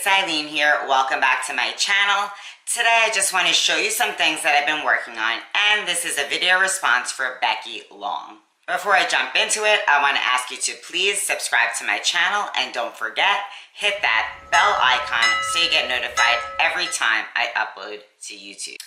it's Ilene here. Welcome back to my channel. Today I just want to show you some things that I've been working on, and this is a video response for Becky Long. Before I jump into it, I want to ask you to please subscribe to my channel, and don't forget, hit that bell icon so you get notified every time I upload to YouTube.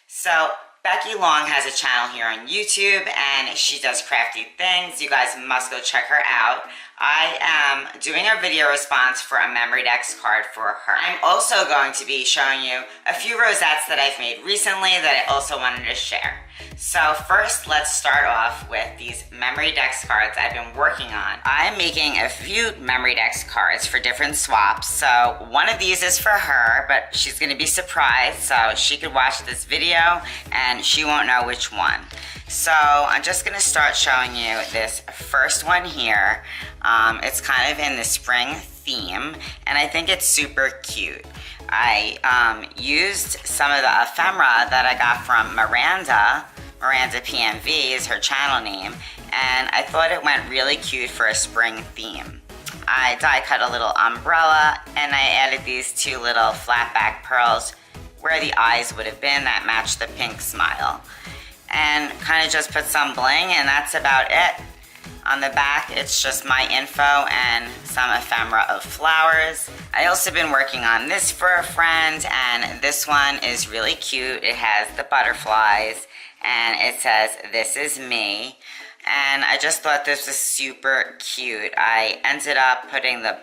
So Becky Long has a channel here on YouTube, and she does crafty things. You guys must go check her out. I am doing a video response for a memory Dex card for her. I'm also going to be showing you a few rosettes that I've made recently that I also wanted to share. So first, let's start off with these memory Dex cards I've been working on. I'm making a few memory Dex cards for different swaps. So one of these is for her, but she's going to be surprised, so she could watch this video and she won't know which one. So I'm just going to start showing you this first one here. It's kind of in the spring theme, and I think it's super cute. I used some of the ephemera that I got from Miranda PMV is her channel name, and I thought it went really cute for a spring theme. I die cut a little umbrella, and I added these two little flat back pearls where the eyes would have been that matched the pink smile. And kind of just put some bling, and that's about it. On the back, it's just my info and some ephemera of flowers. I also been working on this for a friend, and this one is really cute. It has the butterflies, and it says, "This is me." And I just thought this was super cute. I ended up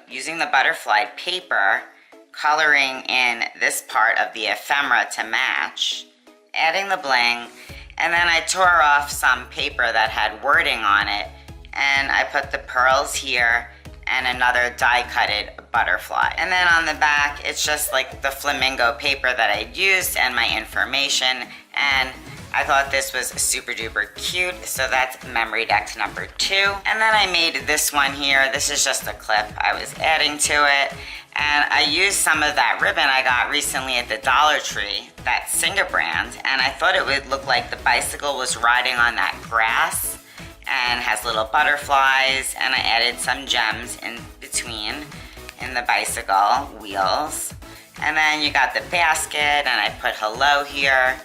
using the butterfly paper, coloring in this part of the ephemera to match, adding the bling, and then I tore off some paper that had wording on it, and I put the pearls here and another die-cutted butterfly. And then on the back, it's just like the flamingo paper that I'd used and my information, and I thought this was super duper cute, so that's memory Dex number 2. And then I made this one here. This is just a clip I was adding to it, and I used some of that ribbon I got recently at the Dollar Tree, that Singer brand, and I thought it would look like the bicycle was riding on that grass, and has little butterflies, and I added some gems in between in the bicycle wheels. And then you got the basket, and I put hello here,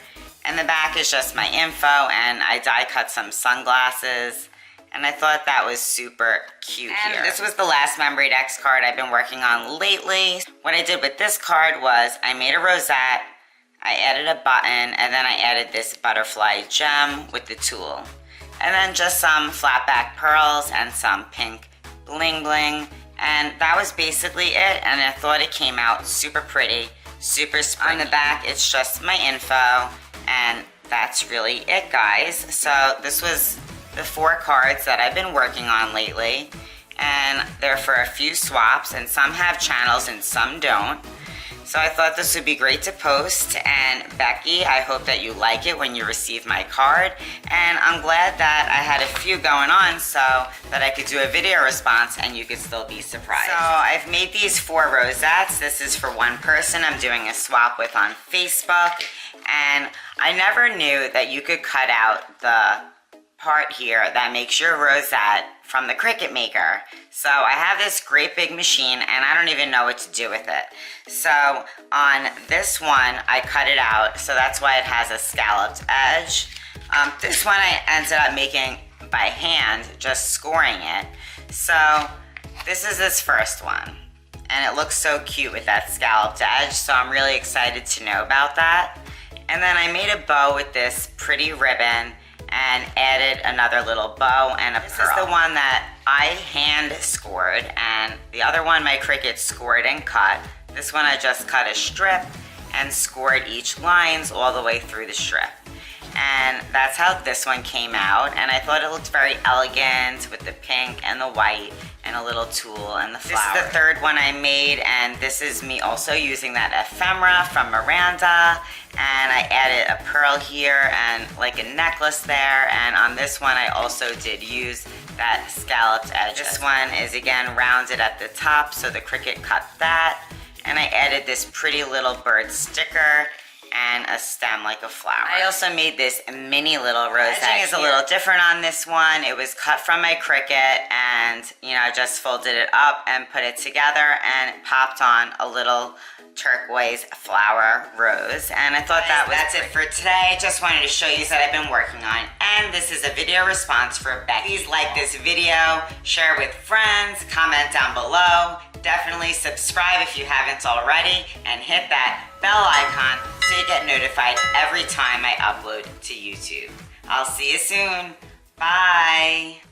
and the back is just my info, and I die cut some sunglasses, and I thought that was super cute here. This was the last memory Dex card I've been working on lately. What I did with this card was I made a rosette, I added a button, and then I added this butterfly gem with the tool. And then just some flat back pearls and some pink bling bling. And that was basically it, and I thought it came out super pretty, super springy. On the back, it's just my info, and that's really it, guys. So this was the 4 cards that I've been working on lately, and they're for a few swaps, and some have channels and some don't. So I thought this would be great to post, and Becky, I hope that you like it when you receive my card, and I'm glad that I had a few going on so that I could do a video response and you could still be surprised. So I've made these 4 rosettes. This is for one person I'm doing a swap with on Facebook, and I never knew that you could cut out the part here that makes your rosette from the Cricut Maker. So I have this great big machine, and I don't even know what to do with it. So on this one, I cut it out, so that's why it has a scalloped edge. This one I ended up making by hand, just scoring it. So this is this first one, and it looks so cute with that scalloped edge, so I'm really excited to know about that. And then I made a bow with this pretty ribbon and added another little bow and a pearl. This is the one that I hand scored, and the other one my Cricut scored and cut. This one I just cut a strip and scored each lines all the way through the strip. And that's how this one came out, and I thought it looked very elegant with the pink and the white and a little tool and the flower. This is the 3rd one I made, and this is me also using that ephemera from Miranda, and I added a pearl here and like a necklace there, and on this one I also did use that scalloped edge. This one is again rounded at the top, so the Cricut cut that, and I added this pretty little bird sticker and a stem like a flower. I also made this mini little rosette. The edging is a little different on this one. It was cut from my Cricut, and you know, I just folded it up and put it together and popped on a little turquoise flower rose, and I thought that's it for today. Just wanted to show you that I've been working on, and this is a video response for Becky. Please like this video, share with friends, comment down below, definitely subscribe if you haven't already, and hit that bell icon so you get notified every time I upload to YouTube. I'll see you soon. Bye.